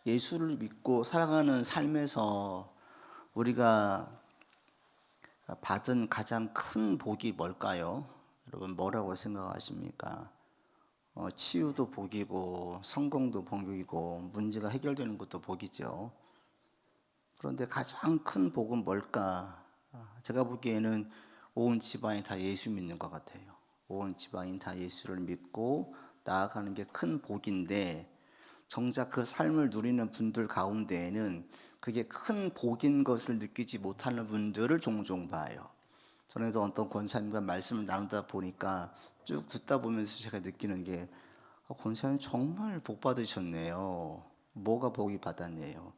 예수를 믿고 살아가는 삶에서 우리가 받은 가장 큰 복이 뭘까요? 여러분 뭐라고 생각하십니까? 치유도 복이고 성공도 복이고 문제가 해결되는 것도 복이죠. 그런데 가장 큰 복은 뭘까? 제가 보기에는 온 집안이 다 예수 믿는 것 같아요. 온 집안이 다 예수를 믿고 나아가는 게 큰 복인데, 정작 그 삶을 누리는 분들 가운데에는 그게 큰 복인 것을 느끼지 못하는 분들을 종종 봐요. 전에도 어떤 권사님과 말씀을 나누다 보니까 쭉 듣다 보면서 제가 느끼는 게, 권사님 정말 복 받으셨네요. 뭐가 복이 받았네요.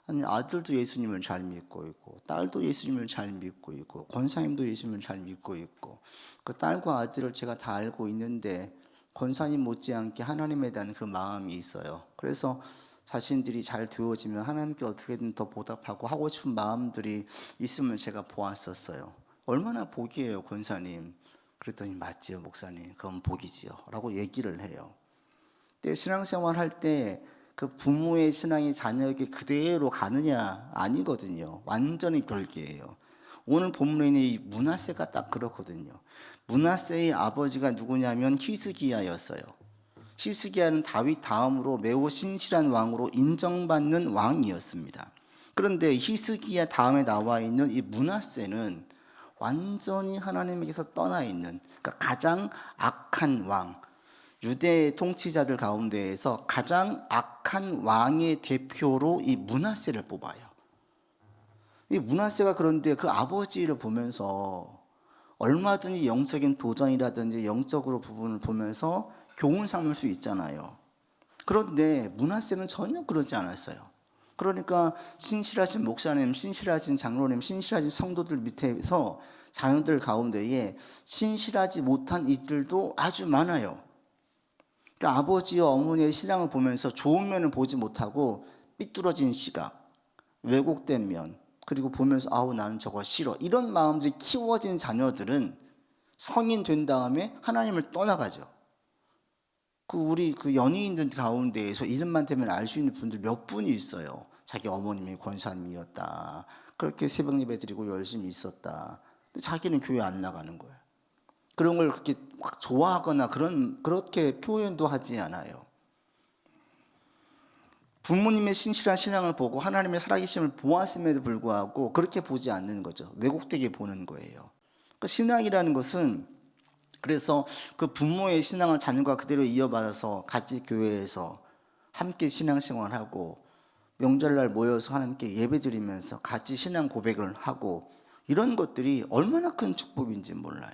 아니, 아들도 예수님을 잘 믿고 있고, 딸도 예수님을 잘 믿고 있고, 권사님도 예수님을 잘 믿고 있고, 그 딸과 아들을 제가 다 알고 있는데 권사님 못지않게 하나님에 대한 그 마음이 있어요. 그래서 자신들이 잘 되어지면 하나님께 어떻게든 더 보답하고 하고 싶은 마음들이 있으면 제가 보았었어요. 얼마나 복이에요, 권사님. 그랬더니 맞지요, 목사님. 그건 복이지요 라고 얘기를 해요. 근데 신앙생활 할 때 그 부모의 신앙이 자녀에게 그대로 가느냐? 아니거든요. 완전히 별개예요. 오늘 본문에 있는 이 므낫세가 딱 그렇거든요. 므낫세의 아버지가 누구냐면 히스기야였어요. 히스기야는 다윗 다음으로 매우 신실한 왕으로 인정받는 왕이었습니다. 그런데 히스기야 다음에 나와 있는 이 므낫세는 완전히 하나님에게서 떠나 있는, 그러니까 가장 악한 왕, 유대 통치자들 가운데에서 가장 악한 왕의 대표로 이 므낫세를 뽑아요. 이 므낫세가 그런데 그 아버지를 보면서 얼마든지 영적인 도전이라든지 영적으로 부분을 보면서 교훈 삼을 수 있잖아요. 그런데 므낫세는 전혀 그러지 않았어요. 그러니까 신실하신 목사님, 신실하신 장로님, 신실하신 성도들 밑에서 자녀들 가운데에 신실하지 못한 이들도 아주 많아요. 그러니까 아버지와 어머니의 신앙을 보면서 좋은 면을 보지 못하고 삐뚤어진 시각, 왜곡된 면, 그리고 보면서 아우 나는 저거 싫어, 이런 마음들이 키워진 자녀들은 성인 된 다음에 하나님을 떠나가죠. 우리 연예인들 가운데에서 이름만 되면 알 수 있는 분들 몇 분이 있어요. 자기 어머님이 권사님이었다, 그렇게 새벽 예배 드리고 열심히 있었다. 근데 자기는 교회 안 나가는 거예요. 그런 걸 그렇게 막 좋아하거나 그렇게 표현도 하지 않아요. 부모님의 신실한 신앙을 보고 하나님의 살아계심을 보았음에도 불구하고 그렇게 보지 않는 거죠. 왜곡되게 보는 거예요. 그러니까 신앙이라는 것은, 그래서 그 부모의 신앙을 자녀가 그대로 이어받아서 같이 교회에서 함께 신앙생활하고 명절날 모여서 하나님께 예배드리면서 같이 신앙 고백을 하고, 이런 것들이 얼마나 큰 축복인지 몰라요.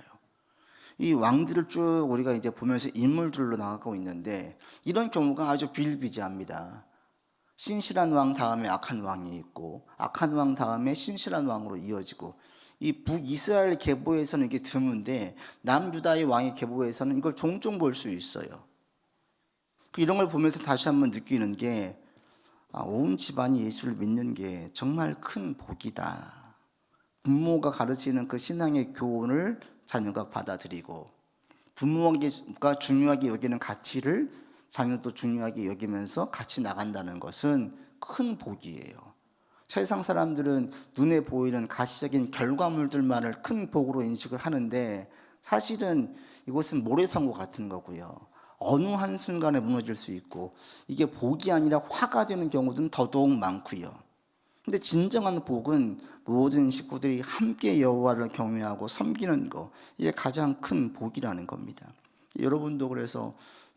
이 왕들을 쭉 우리가 이제 보면서 인물들로 나가고 있는데, 이런 경우가 아주 비일비재합니다. 신실한 왕 다음에 악한 왕이 있고, 악한 왕 다음에 신실한 왕으로 이어지고, 이 북이스라엘 계보에서는 이게 드문데 남유다의 왕의 계보에서는 이걸 종종 볼 수 있어요. 이런 걸 보면서 다시 한번 느끼는 게, 온 집안이 예수를 믿는 게 정말 큰 복이다. 부모가 가르치는 그 신앙의 교훈을 자녀가 받아들이고, 부모가 중요하게 여기는 가치를 자녀도 중요하게 여기면서 같이 나간다는 것은 큰 복이에요. 세상 사람들은 눈에 보이는 가시적인 결과물들만을 큰 복으로 인식을 하는데, 사실은 이것은 모래성과 같은 거고요. 어느 한순간에 무너질 수 있고, 이게 복이 아니라 화가 되는 경우는 더더욱 많고요. 근데 진정한 복은 모든 식구들이 함께 여호와를 경외하고 섬기는 거, 이게 가장 큰 복이라는 겁니다. 여러분도 그래서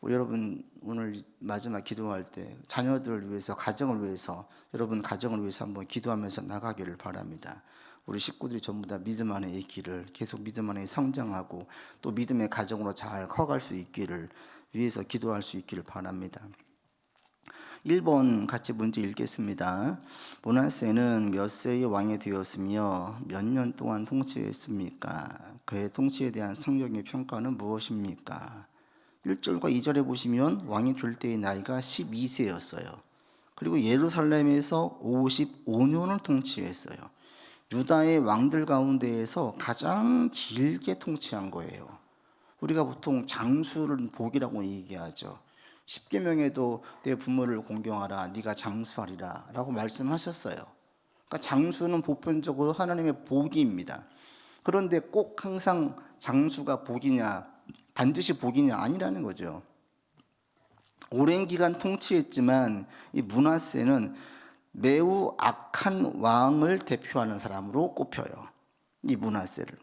여러분 오늘 마지막 기도할 때 자녀들을 위해서, 가정을 위해서, 여러분 가정을 위해서 한번 기도하면서 나가기를 바랍니다. 우리 식구들이 전부 다 믿음 안에 있기를, 계속 믿음 안에 성장하고 또 믿음의 가정으로 잘 커갈 수 있기를 위해서 기도할 수 있기를 바랍니다. 1번 같이 문제 읽겠습니다. 므낫세는 몇 세의 왕이 되었으며 몇 년 동안 통치했습니까? 그의 통치에 대한 성경의 평가는 무엇입니까? 1절과 2절에 보시면 왕이 될 때의 나이가 12세였어요. 그리고 예루살렘에서 55년을 통치했어요. 유다의 왕들 가운데에서 가장 길게 통치한 거예요. 우리가 보통 장수를 복이라고 얘기하죠. 십계명에도 내 부모를 공경하라, 네가 장수하리라 라고 말씀하셨어요. 그러니까 장수는 보편적으로 하나님의 복입니다. 그런데 꼭 항상 장수가 복이냐, 반드시 복이냐 아니라는 거죠. 오랜 기간 통치했지만 이 므낫세는 매우 악한 왕을 대표하는 사람으로 꼽혀요. 이 므낫세를.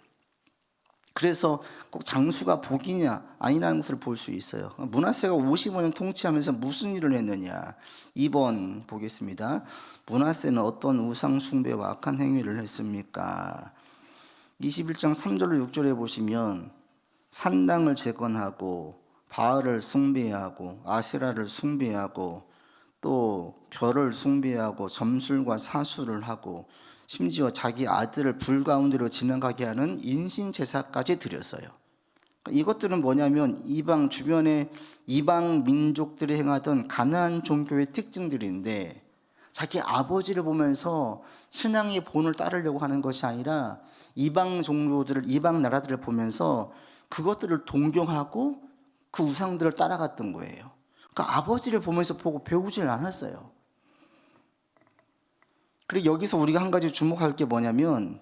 그래서 꼭 장수가 복이냐 아니라는 것을 볼 수 있어요. 므낫세가 55년 통치하면서 무슨 일을 했느냐. 2번 보겠습니다. 므낫세는 어떤 우상 숭배와 악한 행위를 했습니까? 21장 3절로 6절에 보시면 산당을 재건하고 바알을 숭배하고 아세라를 숭배하고 또 별을 숭배하고 점술과 사수를 하고 심지어 자기 아들을 불 가운데로 지나가게 하는 인신 제사까지 드렸어요. 이것들은 뭐냐면 이방 주변의 이방 민족들이 행하던 가나안 종교의 특징들인데 자기 아버지를 보면서 신앙의 본을 따르려고 하는 것이 아니라 이방 종교들을 이방 나라들을 보면서 그것들을 동경하고 그 우상들을 따라갔던 거예요. 그러니까 아버지를 보면서 보고 배우질 않았어요. 그리고 여기서 우리가 한 가지 주목할 게 뭐냐면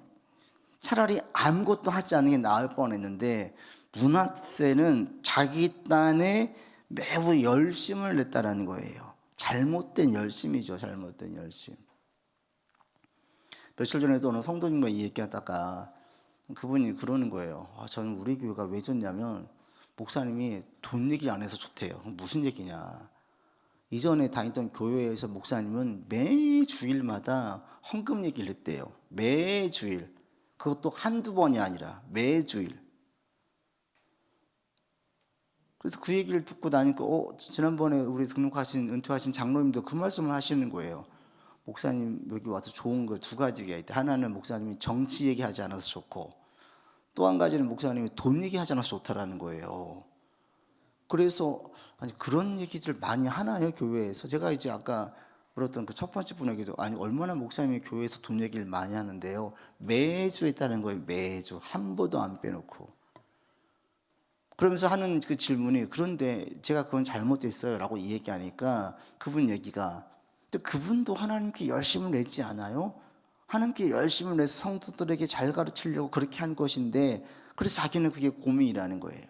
차라리 아무것도 하지 않는 게 나을 뻔했는데 므낫세는 자기 딴에 매우 열심을 냈다라는 거예요. 잘못된 열심이죠. 잘못된 열심. 며칠 전에도 어느 성도님과 이 얘기하다가 그분이 그러는 거예요. 저는 우리 교회가 왜 좋냐면 목사님이 돈 얘기 안 해서 좋대요. 무슨 얘기냐. 이전에 다니던 교회에서 목사님은 매 주일마다 헌금 얘기를 했대요. 매 주일. 그것도 한두 번이 아니라 매 주일. 그래서 그 얘기를 듣고 나니까 지난번에 우리 등록하신 은퇴하신 장로님도 그 말씀을 하시는 거예요. 목사님 여기 와서 좋은 거 두 가지가 있다. 하나는 목사님이 정치 얘기하지 않아서 좋고 또 한 가지는 목사님이 돈 얘기하지 않아서 좋다라는 거예요. 그래서 아니 그런 얘기들 많이 하나요 교회에서? 제가 이제 아까 물었던 그 첫 번째 분에게도 아니 얼마나 목사님이 교회에서 돈 얘기를 많이 하는데요. 매주 했다는 거예요. 매주 한 번도 안 빼놓고. 그러면서 하는 그 질문이 그런데 제가 그건 잘못됐어요 라고 얘기하니까 그분 얘기가 근데 그분도 하나님께 열심을 내지 않아요? 하나님께 열심을 내서 성도들에게 잘 가르치려고 그렇게 한 것인데 그래서 자기는 그게 고민이라는 거예요.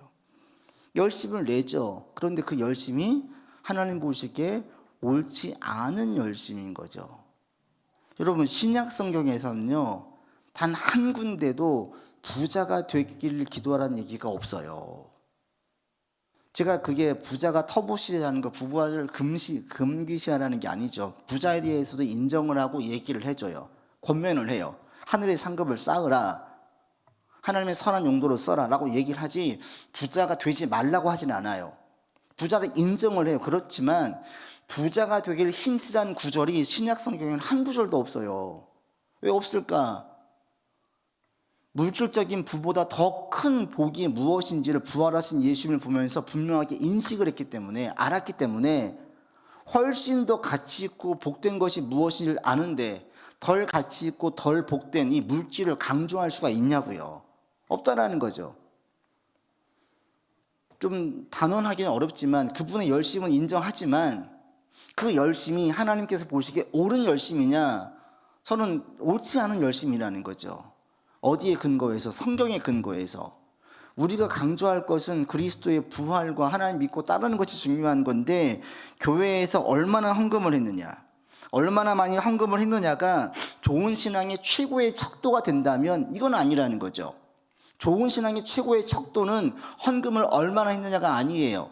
열심을 내죠. 그런데 그 열심이 하나님 보시기에 옳지 않은 열심인 거죠. 여러분 신약 성경에서는요 단 한 군데도 부자가 되기를 기도하라는 얘기가 없어요. 제가 그게 부자가 터부시라는 거 부부를 금기시하라는 게 아니죠. 부자에 대해서도 인정을 하고 얘기를 해줘요. 권면을 해요. 하늘의 상급을 쌓으라. 하나님의 선한 용도로 써라 라고 얘기를 하지 부자가 되지 말라고 하진 않아요. 부자를 인정을 해요. 그렇지만 부자가 되기를 힘쓰라는 구절이 신약 성경에는 한 구절도 없어요. 왜 없을까? 물질적인 부보다 더 큰 복이 무엇인지를 부활하신 예수님을 보면서 분명하게 인식을 했기 때문에 알았기 때문에 훨씬 더 가치 있고 복된 것이 무엇인지를 아는데 덜 가치 있고 덜 복된 이 물질을 강조할 수가 있냐고요. 없다라는 거죠. 좀 단언하기는 어렵지만 그분의 열심은 인정하지만 그 열심이 하나님께서 보시기에 옳은 열심이냐? 저는 옳지 않은 열심이라는 거죠. 어디에 근거해서? 성경에 근거해서. 우리가 강조할 것은 그리스도의 부활과 하나님 믿고 따르는 것이 중요한 건데 교회에서 얼마나 헌금을 했느냐, 얼마나 많이 헌금을 했느냐가 좋은 신앙의 최고의 척도가 된다면 이건 아니라는 거죠. 좋은 신앙의 최고의 척도는 헌금을 얼마나 했느냐가 아니에요.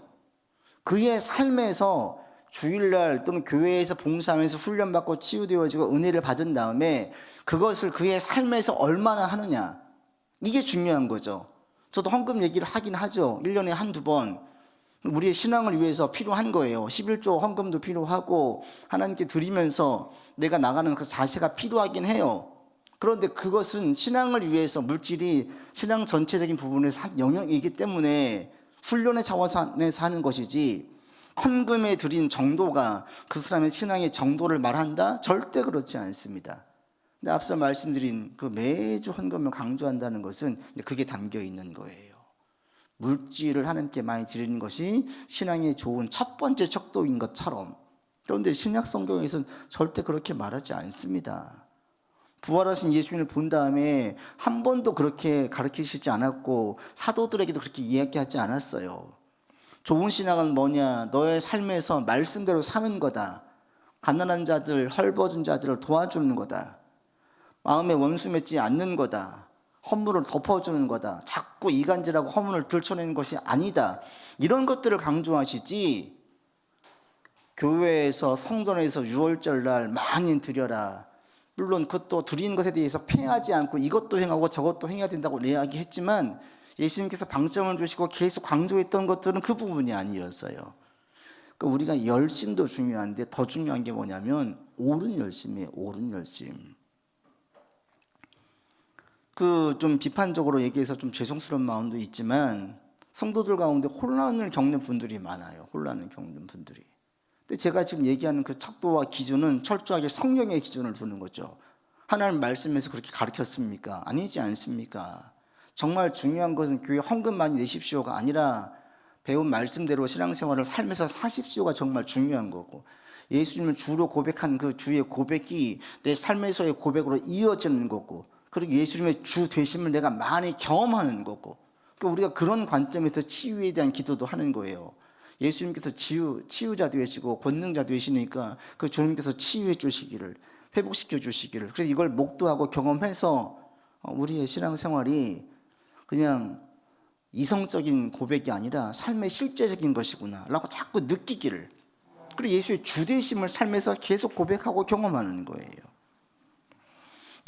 그의 삶에서 주일날 또는 교회에서 봉사하면서 훈련받고 치유되어지고 은혜를 받은 다음에 그것을 그의 삶에서 얼마나 하느냐, 이게 중요한 거죠. 저도 헌금 얘기를 하긴 하죠. 1년에 한두 번. 우리의 신앙을 위해서 필요한 거예요. 11조 헌금도 필요하고 하나님께 드리면서 내가 나가는 그 자세가 필요하긴 해요. 그런데 그것은 신앙을 위해서 물질이 신앙 전체적인 부분에서 영역이기 때문에 훈련의 차원에서 하는 것이지 헌금에 드린 정도가 그 사람의 신앙의 정도를 말한다? 절대 그렇지 않습니다. 근데 앞서 말씀드린 그 매주 헌금을 강조한다는 것은 그게 담겨 있는 거예요. 물질을 하나님께 많이 드리는 것이 신앙의 좋은 첫 번째 척도인 것처럼, 그런데 신약 성경에서는 절대 그렇게 말하지 않습니다. 부활하신 예수님을 본 다음에 한 번도 그렇게 가르치시지 않았고 사도들에게도 그렇게 이야기하지 않았어요. 좋은 신앙은 뭐냐? 너의 삶에서 말씀대로 사는 거다. 가난한 자들, 헐벗은 자들을 도와주는 거다. 마음에 원수 맺지 않는 거다. 허물을 덮어주는 거다. 자꾸 이간질하고 허물을 들춰내는 것이 아니다. 이런 것들을 강조하시지, 교회에서 성전에서 유월절날 많이 드려라. 물론 그것도 드리는 것에 대해서 폐하지 않고 이것도 행하고 저것도 행해야 된다고 이야기했지만, 예수님께서 방점을 주시고 계속 강조했던 것들은 그 부분이 아니었어요. 그러니까 우리가 열심도 중요한데 더 중요한 게 뭐냐면 옳은 열심이에요. 옳은 열심. 그 좀 비판적으로 얘기해서 좀 죄송스러운 마음도 있지만 성도들 가운데 혼란을 겪는 분들이 많아요. 혼란을 겪는 분들이. 근데 제가 지금 얘기하는 그 척도와 기준은 철저하게 성경의 기준을 두는 거죠. 하나님 말씀에서 그렇게 가르쳤습니까? 아니지 않습니까? 정말 중요한 것은 교회 헌금 많이 내십시오가 아니라 배운 말씀대로 신앙생활을 삶에서 사십시오가 정말 중요한 거고, 예수님을 주로 고백한 그 주의 고백이 내 삶에서의 고백으로 이어지는 거고, 그리고 예수님의 주 되심을 내가 많이 경험하는 거고, 그러니까 우리가 그런 관점에서 치유에 대한 기도도 하는 거예요. 예수님께서 치유자 되시고 권능자 되시니까 그 주님께서 치유해 주시기를, 회복시켜 주시기를, 그래서 이걸 목도하고 경험해서 우리의 신앙생활이 그냥 이성적인 고백이 아니라 삶의 실제적인 것이구나 라고 자꾸 느끼기를, 그리고 예수의 주되심을 삶에서 계속 고백하고 경험하는 거예요.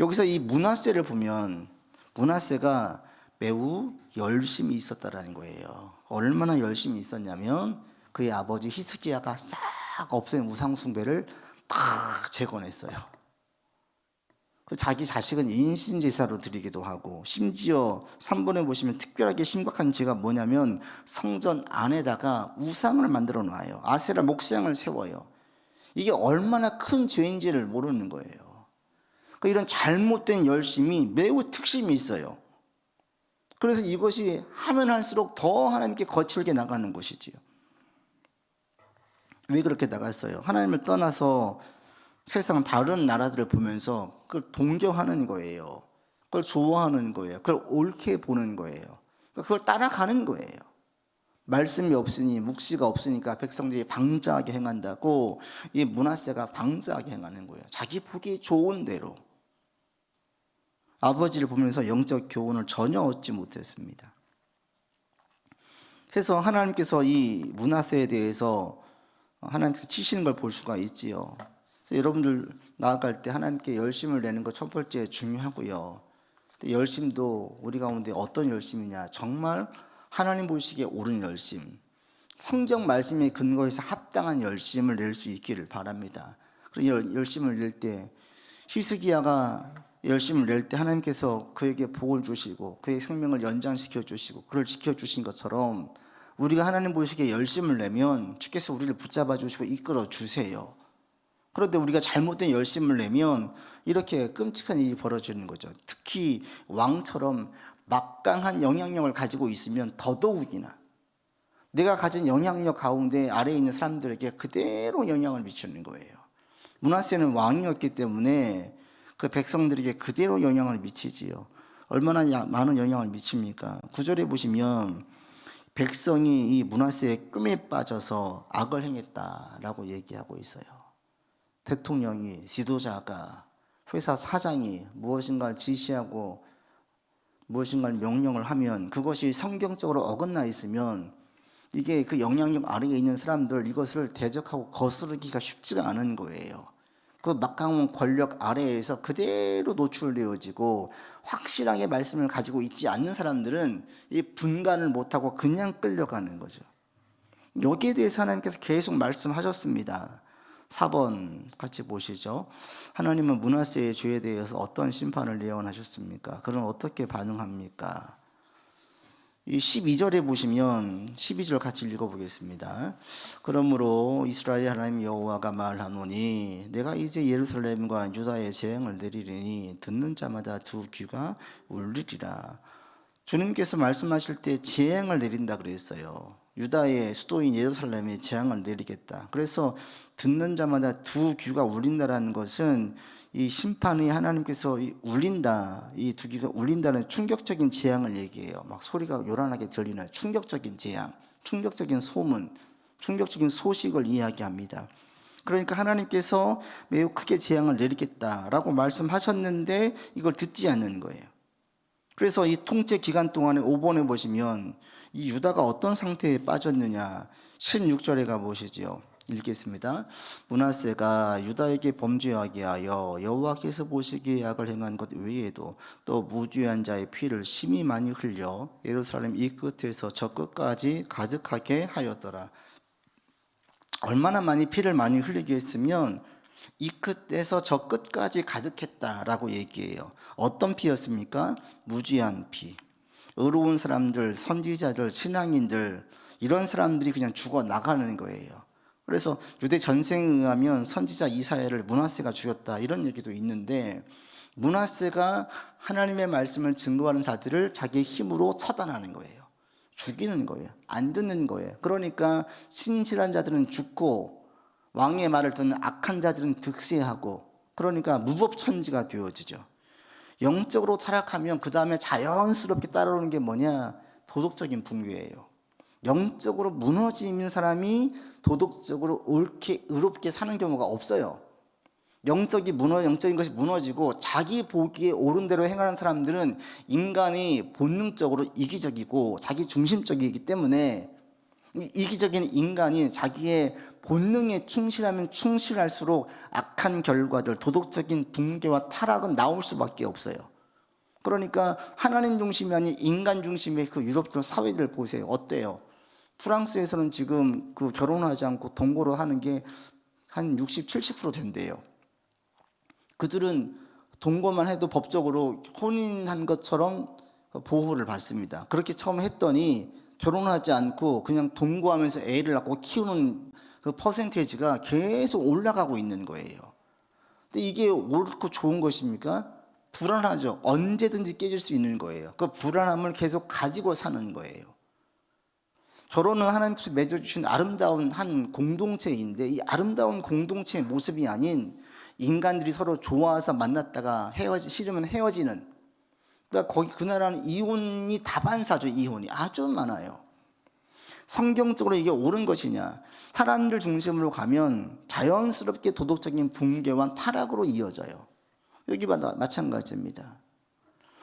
여기서 이 므낫세를 보면 므낫세가 매우 열심히 있었다라는 거예요. 얼마나 열심히 있었냐면 그의 아버지 히스기야가 싹 없앤 우상 숭배를 딱 재건했어요. 자기 자식은 인신제사로 드리기도 하고, 심지어 3번에 보시면 특별하게 심각한 죄가 뭐냐면 성전 안에다가 우상을 만들어 놔요. 아세라 목상을 세워요. 이게 얼마나 큰 죄인지를 모르는 거예요. 그러니까 이런 잘못된 열심이 매우 특심이 있어요. 그래서 이것이 하면 할수록 더 하나님께 거칠게 나가는 것이지요. 왜 그렇게 나갔어요? 하나님을 떠나서 세상 다른 나라들을 보면서 그걸 동경하는 거예요. 그걸 좋아하는 거예요. 그걸 옳게 보는 거예요. 그걸 따라가는 거예요. 말씀이 없으니, 묵시가 없으니까 백성들이 방자하게 행한다고 이 므낫세가 방자하게 행하는 거예요. 자기 보기 좋은 대로. 아버지를 보면서 영적 교훈을 전혀 얻지 못했습니다. 그래서 하나님께서 이 므낫세에 대해서 하나님께서 치시는 걸 볼 수가 있지요. 그래서 여러분들 나아갈 때 하나님께 열심을 내는 거 첫 번째 중요하고요. 열심도 우리 가운데 어떤 열심이냐, 정말 하나님 보시기에 옳은 열심, 성경 말씀에 근거해서 합당한 열심을 낼 수 있기를 바랍니다. 그리고 열심을 낼 때 히스기야가 열심을 낼 때 하나님께서 그에게 복을 주시고 그의 생명을 연장시켜 주시고 그를 지켜주신 것처럼 우리가 하나님 보시기에 열심을 내면 주께서 우리를 붙잡아 주시고 이끌어 주세요. 그런데 우리가 잘못된 열심을 내면 이렇게 끔찍한 일이 벌어지는 거죠. 특히 왕처럼 막강한 영향력을 가지고 있으면 더더욱이나 내가 가진 영향력 가운데 아래에 있는 사람들에게 그대로 영향을 미치는 거예요. 므낫세는 왕이었기 때문에 그 백성들에게 그대로 영향을 미치지요. 얼마나 많은 영향을 미칩니까? 9절에 보시면 백성이 이 므낫세의 꿈에 빠져서 악을 행했다라고 얘기하고 있어요. 대통령이, 지도자가, 회사 사장이 무엇인가를 지시하고 무엇인가를 명령을 하면 그것이 성경적으로 어긋나 있으면 이게 그 영향력 아래에 있는 사람들 이것을 대적하고 거스르기가 쉽지가 않은 거예요. 그 막강한 권력 아래에서 그대로 노출되어지고 확실하게 말씀을 가지고 있지 않는 사람들은 이 분간을 못하고 그냥 끌려가는 거죠. 여기에 대해서 하나님께서 계속 말씀하셨습니다. 4번 같이 보시죠. 하나님은 므낫세의 죄에 대해서 어떤 심판을 예언하셨습니까? 그럼 어떻게 반응합니까? 이 12절에 보시면 12절 같이 읽어보겠습니다. 그러므로 이스라엘 하나님 여호와가 말하노니 내가 이제 예루살렘과 유다에 재앙을 내리리니 듣는 자마다 두 귀가 울리리라. 주님께서 말씀하실 때 재앙을 내린다 그랬어요. 유다의 수도인 예루살렘에 재앙을 내리겠다. 그래서 듣는 자마다 두 귀가 울린다라는 것은 이 심판이 하나님께서 울린다, 이 두 귀가 울린다는 충격적인 재앙을 얘기해요. 막 소리가 요란하게 들리는 충격적인 재앙, 충격적인 소문, 충격적인 소식을 이야기합니다. 그러니까 하나님께서 매우 크게 재앙을 내리겠다라고 말씀하셨는데 이걸 듣지 않는 거예요. 그래서 이 통치 기간 동안에 5번에 보시면 이 유다가 어떤 상태에 빠졌느냐, 16절에 가보시죠. 읽겠습니다. 므낫세가 유다에게 범죄하게 하여 여호와께서 보시기에 악을 행한 것 외에도 또 무죄한 자의 피를 심히 많이 흘려 예루살렘 이 끝에서 저 끝까지 가득하게 하였더라. 얼마나 많이 피를 많이 흘리게 했으면 이 끝에서 저 끝까지 가득했다라고 얘기해요. 어떤 피였습니까? 무지한 피. 의로운 사람들, 선지자들, 신앙인들, 이런 사람들이 그냥 죽어 나가는 거예요. 그래서 유대 전생에 의하면 선지자 이사야를 므낫세가 죽였다, 이런 얘기도 있는데, 므낫세가 하나님의 말씀을 증거하는 자들을 자기의 힘으로 처단하는 거예요. 죽이는 거예요. 안 듣는 거예요. 그러니까 신실한 자들은 죽고 왕의 말을 듣는 악한 자들은 득세하고, 그러니까 무법천지가 되어지죠. 영적으로 타락하면 그 다음에 자연스럽게 따라오는 게 뭐냐? 도덕적인 붕괴예요. 영적으로 무너지는 사람이 도덕적으로 옳게 의롭게 사는 경우가 없어요. 영적인 것이 무너지고 자기 보기에 옳은 대로 행하는 사람들은 인간이 본능적으로 이기적이고 자기 중심적이기 때문에, 이기적인 인간이 자기의 본능에 충실하면 충실할수록 악한 결과들, 도덕적인 붕괴와 타락은 나올 수밖에 없어요. 그러니까 하나님 중심이 아닌 인간 중심의 그 유럽들 사회들 보세요. 어때요? 프랑스에서는 지금 그 결혼하지 않고 동거를 하는 게 한 60, 70% 된대요. 그들은 동거만 해도 법적으로 혼인한 것처럼 보호를 받습니다. 그렇게 처음 했더니 결혼하지 않고 그냥 동거하면서 애를 낳고 키우는 그 퍼센테이지가 계속 올라가고 있는 거예요. 근데 이게 옳고 좋은 것입니까? 불안하죠. 언제든지 깨질 수 있는 거예요. 그 불안함을 계속 가지고 사는 거예요. 결혼은 하나님께서 맺어주신 아름다운 한 공동체인데, 이 아름다운 공동체의 모습이 아닌 인간들이 서로 좋아서 만났다가 싫으면 헤어지는, 그러니까 거기 그 나라는 이혼이 다반사죠. 이혼이 아주 많아요. 성경적으로 이게 옳은 것이냐? 사람들 중심으로 가면 자연스럽게 도덕적인 붕괴와 타락으로 이어져요. 여기마다 마찬가지입니다.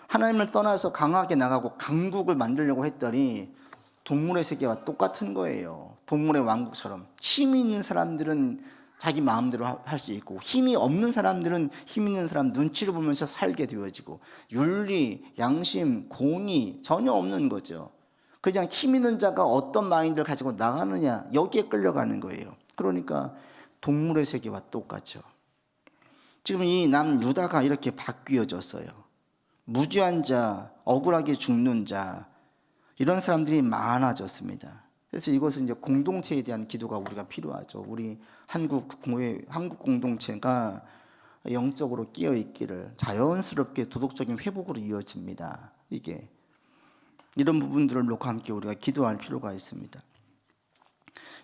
하나님을 떠나서 강하게 나가고 강국을 만들려고 했더니 동물의 세계와 똑같은 거예요. 동물의 왕국처럼 힘이 있는 사람들은 자기 마음대로 할 수 있고, 힘이 없는 사람들은 힘 있는 사람 눈치를 보면서 살게 되어지고, 윤리, 양심, 공의 전혀 없는 거죠. 그냥 힘 있는 자가 어떤 마인드를 가지고 나가느냐, 여기에 끌려가는 거예요. 그러니까 동물의 세계와 똑같죠. 지금 이 남유다가 이렇게 바뀌어졌어요. 무죄한 자, 억울하게 죽는 자, 이런 사람들이 많아졌습니다. 그래서 이것은 이제 공동체에 대한 기도가 우리가 필요하죠. 우리 한국 공동체가 영적으로 끼어 있기를, 자연스럽게 도덕적인 회복으로 이어집니다. 이게 이런 부분들을 놓고 함께 우리가 기도할 필요가 있습니다.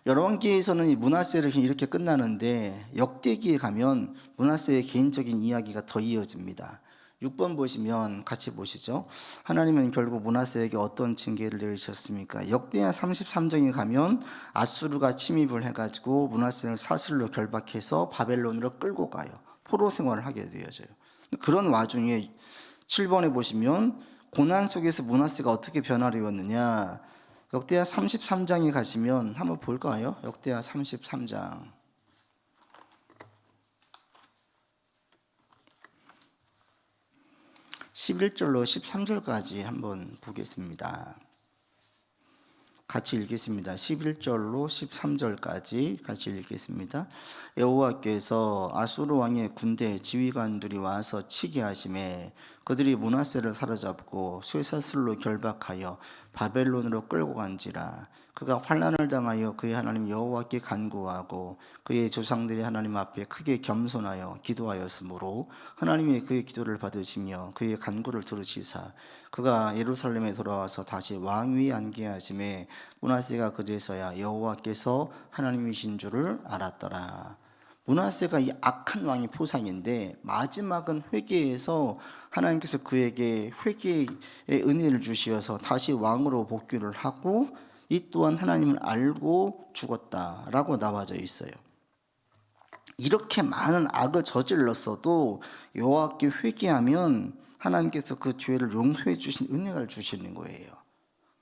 열왕기에서는 이 므낫세를 이렇게 끝나는데, 역대기에 가면 므낫세의 개인적인 이야기가 더 이어집니다. 6번 보시면 같이 보시죠. 하나님은 결국 므낫세에게 어떤 징계를 내리셨습니까? 역대하 33장에 가면 아수르가 침입을 해가지고 므낫세를 사슬로 결박해서 바벨론으로 끌고 가요. 포로 생활을 하게 되어져요. 그런 와중에 7번에 보시면 고난 속에서 므낫세가 어떻게 변화되었느냐, 역대하 33장에 가시면 한번 볼까요? 역대하 33장 11절로 13절까지 한번 보겠습니다. 같이 읽겠습니다. 11절로 13절까지 같이 읽겠습니다. 여호와께서 아수르 왕의 군대 지휘관들이 와서 치게 하심에 그들이 므낫세를 사로잡고 쇠사슬로 결박하여 바벨론으로 끌고 간지라. 그가 환난을 당하여 그의 하나님 여호와께 간구하고 그의 조상들이 하나님 앞에 크게 겸손하여 기도하였으므로 하나님이 그의 기도를 받으시며 그의 간구를 들으시사 그가 예루살렘에 돌아와서 다시 왕위에 앉게 하심에 므낫세가 그제서야 여호와께서 하나님이신 줄을 알았더라. 므낫세가 이 악한 왕의 포상인데 마지막은 회개해서 하나님께서 그에게 회개의 은혜를 주시어서 다시 왕으로 복귀를 하고 이 또한 하나님을 알고 죽었다라고 나와져 있어요. 이렇게 많은 악을 저질렀어도 여호와께 회개하면 하나님께서 그 죄를 용서해 주신 은혜를 주시는 거예요.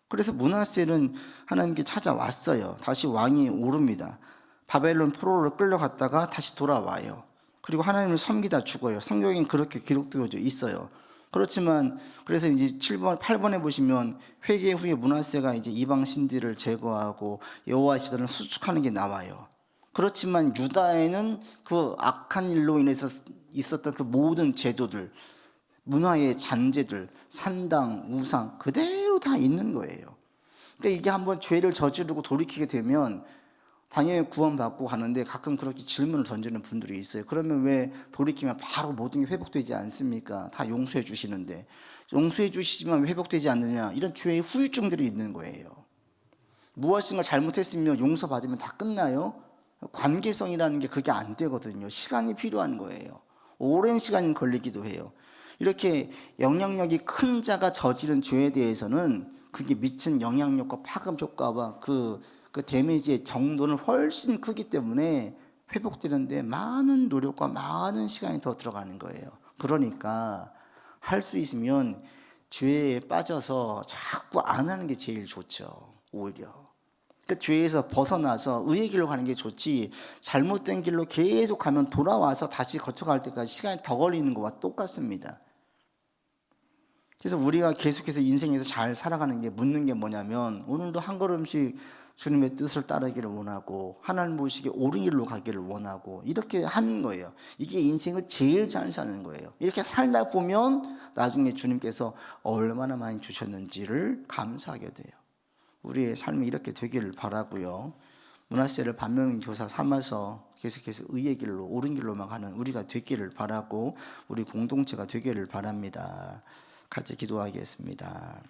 그래서 므낫세는 하나님께 찾아왔어요. 다시 왕이 오릅니다. 바벨론 포로로 끌려갔다가 다시 돌아와요. 그리고 하나님을 섬기다 죽어요. 성경엔 그렇게 기록되어져 있어요. 그렇지만 그래서 이제 7번, 8번에 보시면 회개 후에 므낫세가 이제 이방 신들을 제거하고 여호와의 제단을 수축하는 게 나와요. 그렇지만 유다에는 그 악한 일로 인해서 있었던 그 모든 제도들, 문화의 잔재들, 산당, 우상 그대로 다 있는 거예요. 그러니까 이게 한번 죄를 저지르고 돌이키게 되면 당연히 구원받고 가는데 가끔 그렇게 질문을 던지는 분들이 있어요. 그러면 왜 돌이키면 바로 모든 게 회복되지 않습니까? 다 용서해 주시는데 용서해 주시지만 왜 회복되지 않느냐, 이런 죄의 후유증들이 있는 거예요. 무엇인가 잘못했으면 용서받으면 다 끝나요? 관계성이라는 게 그게 안 되거든요. 시간이 필요한 거예요. 오랜 시간이 걸리기도 해요. 이렇게 영향력이 큰 자가 저지른 죄에 대해서는 그게 미친 영향력과 파급 효과와 그 데미지의 정도는 훨씬 크기 때문에 회복되는데 많은 노력과 많은 시간이 더 들어가는 거예요. 그러니까 할 수 있으면 죄에 빠져서 자꾸 안 하는 게 제일 좋죠. 오히려 그 죄에서 벗어나서 의의 길로 가는 게 좋지, 잘못된 길로 계속 가면 돌아와서 다시 거쳐갈 때까지 시간이 더 걸리는 것과 똑같습니다. 그래서 우리가 계속해서 인생에서 잘 살아가는 게, 묻는 게 뭐냐면, 오늘도 한 걸음씩 주님의 뜻을 따르기를 원하고 하나님 보시기에 옳은 길로 가기를 원하고 이렇게 하는 거예요. 이게 인생을 제일 잘 사는 거예요. 이렇게 살다 보면 나중에 주님께서 얼마나 많이 주셨는지를 감사하게 돼요. 우리의 삶이 이렇게 되기를 바라고요. 므낫세를 반면교사 삼아서 계속해서 의의 길로, 옳은 길로만 가는 우리가 되기를 바라고 우리 공동체가 되기를 바랍니다. 같이 기도하겠습니다.